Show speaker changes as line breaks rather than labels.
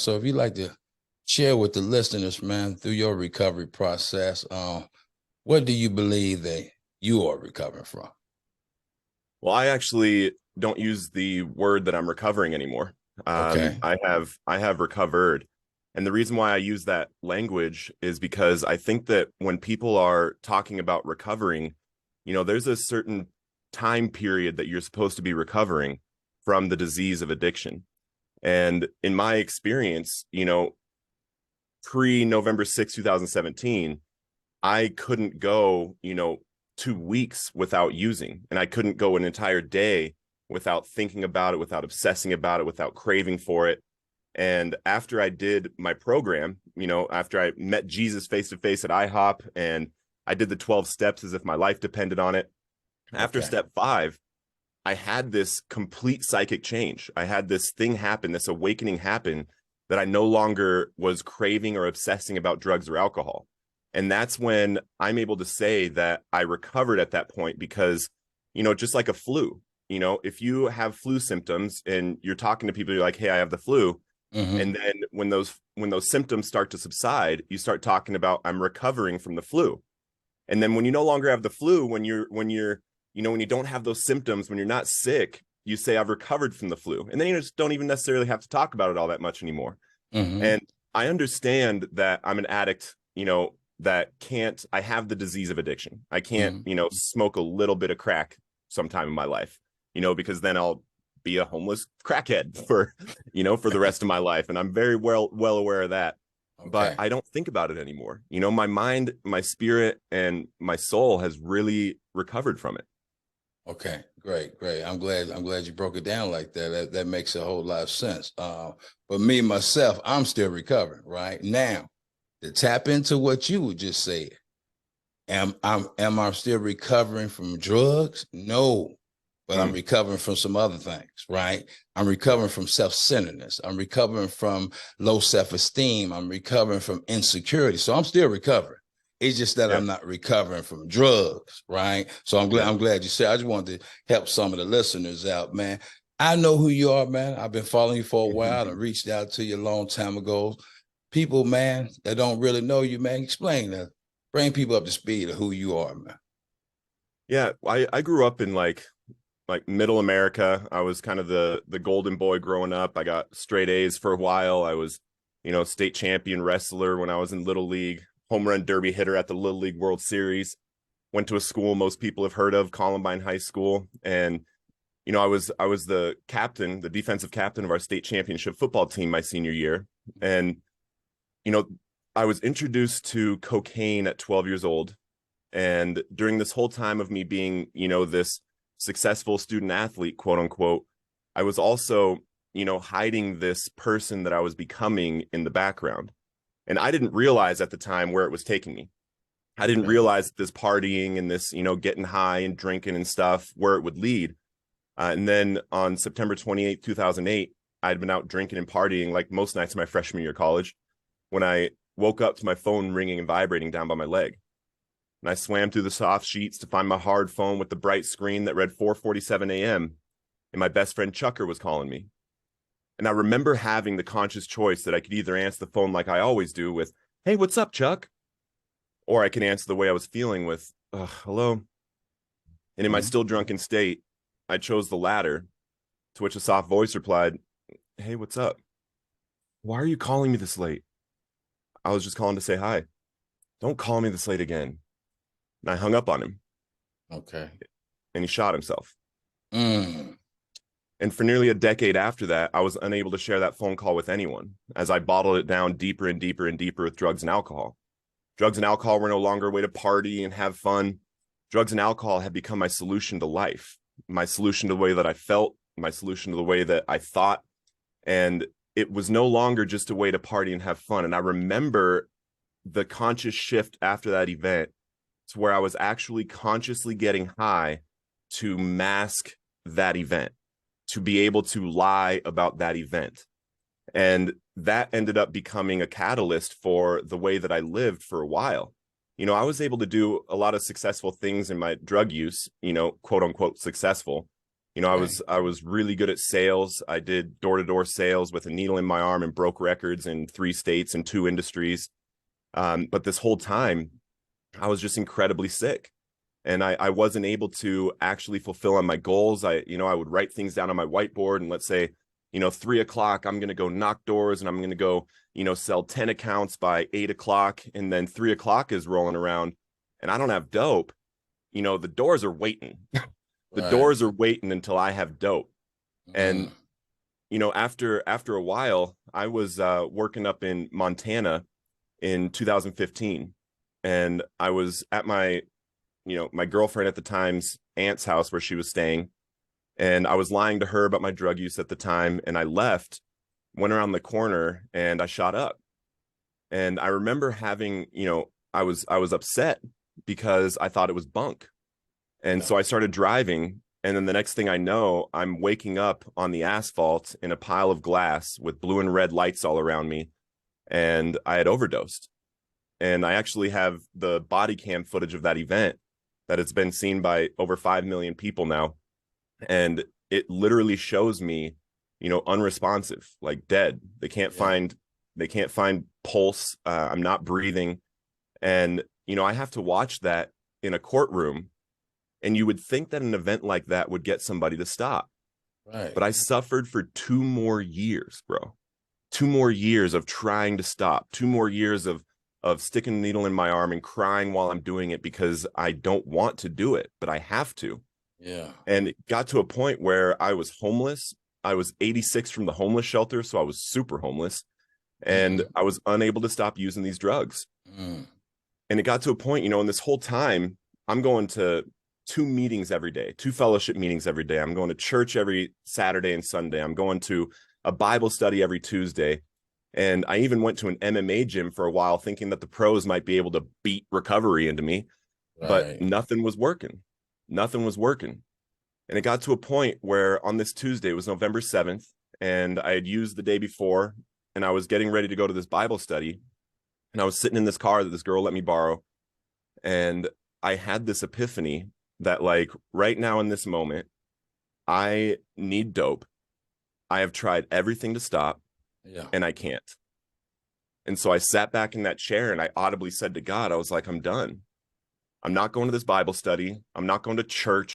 So if you'd like to share with the listeners, man, through your recovery process, what do you believe that you are recovering from?
Well, I actually don't use the word that I'm recovering anymore.
Okay.
I have recovered. And the reason why I use that language is because I think that when people are talking about recovering, there's a certain time period that you're supposed to be recovering from the disease of addiction. And in my experience, pre-November 6th, 2017, I couldn't go, 2 weeks without using, and I couldn't go an entire day without thinking about it, without obsessing about it, without craving for it. And after I did my program, after I met Jesus face to face at IHOP and I did the 12 steps as if my life depended on it. After
Okay.
step 5, I had this complete psychic change. I had this thing happen, this awakening happen, that I no longer was craving or obsessing about drugs or alcohol. And that's when I'm able to say that I recovered at that point because, just like a flu, if you have flu symptoms and you're talking to people, you're like, hey, I have the flu.
Mm-hmm.
And then when those symptoms start to subside, you start talking about I'm recovering from the flu. And then when you no longer have the flu, when you don't have those symptoms, when you're not sick, you say I've recovered from the flu. And then you just don't even necessarily have to talk about it all that much anymore.
Mm-hmm.
And I understand that I'm an addict, that I have the disease of addiction. I can't,
Mm-hmm.
smoke a little bit of crack sometime in my life, because then I'll be a homeless crackhead for the rest of my life. And I'm very well aware of that. But
Okay.
I don't think about it anymore. My mind, my spirit, and my soul has really recovered from it.
Okay. Great. Great. I'm glad you broke it down like that. That makes a whole lot of sense. But me myself, I'm still recovering right now. To tap into what you would just say, am I still recovering from drugs? No, but I'm
Mm,
recovering from some other things, right? I'm
yeah.
recovering from self-centeredness. I'm recovering from low self-esteem. I'm recovering from insecurity. So I'm still recovering. It's just that
Yeah.
I'm not recovering from drugs, right? So I'm glad
Yeah.
I'm glad you said. I just wanted to help some of the listeners out, man. I know who you are, man. I've been following you for a while and reached out to you a long time ago. People, man, that don't really know you, man, explain that. Bring people up to speed of who you are, man.
Yeah. I grew up in like middle America. I was kind of the golden boy growing up. I got straight A's for a while. I was, state champion wrestler when I was in Little League, home run derby hitter at the Little League World Series. Went to a school most people have heard of, Columbine High School. And, I was the captain, the defensive captain of our state championship football team my senior year. And, you know, I was introduced to cocaine at 12 years old. And during this whole time of me being, this successful student athlete, quote unquote, I was also, hiding this person that I was becoming in the background. And I didn't realize at the time where it was taking me. I didn't
Okay.
realize that this partying and this, getting high and drinking and stuff, where it would lead. And then on September 28th, 2008, I'd been out drinking and partying like most nights of my freshman year of college when I woke up to my phone ringing and vibrating down by my leg. And I swam through the soft sheets to find my hard phone with the bright screen that read 4:47 a.m. And my best friend Chucker was calling me. And I remember having the conscious choice that I could either answer the phone like I always do with, "Hey, what's up, Chuck?" Or I could answer the way I was feeling with, "Hello." And in my
Mhm.
still drunken state, I chose the latter, to which a soft voice replied, "Hey, what's up? Why are you calling me this late?" "I was just calling to say hi." "Don't call me this late again." And I hung up on him
Okay.
and he shot himself.
Mm.
And for nearly a decade after that, I was unable to share that phone call with anyone as I bottled it down deeper and deeper and deeper with drugs and alcohol. Drugs and alcohol were no longer a way to party and have fun. Drugs and alcohol had become my solution to life, my solution to the way that I felt, my solution to the way that I thought. And it was no longer just a way to party and have fun. And I remember the conscious shift after that event to where I was actually consciously getting high to mask that event, to be able to lie about that event. And that ended up becoming a catalyst for the way that I lived for a while. I was able to do a lot of successful things in my drug use, quote unquote successful. You know,
Right.
I was really good at sales. I did door-to-door sales with a needle in my arm and broke records in 3 states and 2 industries. But this whole time, I was just incredibly sick. And I wasn't able to actually fulfill on my goals. I would write things down on my whiteboard and let's say, 3 o'clock, I'm going to go knock doors and I'm going to go, sell 10 accounts by 8 o'clock. And then 3 o'clock is rolling around and I don't have dope. The doors are waiting. The
Right.
doors are waiting until I have dope. And,
Mm.
after a while, I was working up in Montana in 2015. And I was at my girlfriend at the time's aunt's house where she was staying. And I was lying to her about my drug use at the time. And I left, went around the corner and I shot up. And I remember having, I was upset because I thought it was bunk. And
Yeah.
so I started driving. And then the next thing I know, I'm waking up on the asphalt in a pile of glass with blue and red lights all around me. And I had overdosed. And I actually have the body cam footage of that event that has been seen by over 5 million people now. And it literally shows me, unresponsive, like dead.
Yeah.
They can't find pulse. I'm not breathing. And, I have to watch that in a courtroom. And you would think that an event like that would get somebody to stop.
Right.
But I suffered for 2 more years, bro. 2 more years of trying to stop, 2 more years of sticking a needle in my arm and crying while I'm doing it because I don't want to do it, but I have to.
Yeah.
And it got to a point where I was homeless. I was 86 from the homeless shelter, so I was super homeless. And I was unable to stop using these drugs.
Mm.
And it got to a point, in this whole time, I'm going to 2 meetings every day, 2 fellowship meetings every day. I'm going to church every Saturday and Sunday. I'm going to a Bible study every Tuesday. And I even went to an MMA gym for a while thinking that the pros might be able to beat recovery into me, but
Right.
nothing was working. Nothing was working. And it got to a point where on this Tuesday, it was November 7th, and I had used the day before, and I was getting ready to go to this Bible study. And I was sitting in this car that this girl let me borrow. And I had this epiphany that, like, right now in this moment, I need dope. I have tried everything to stop,
Yeah.
and I can't. And so I sat back in that chair and I audibly said to God, I was like, I'm done. I'm not going to this Bible study. I'm not going to church.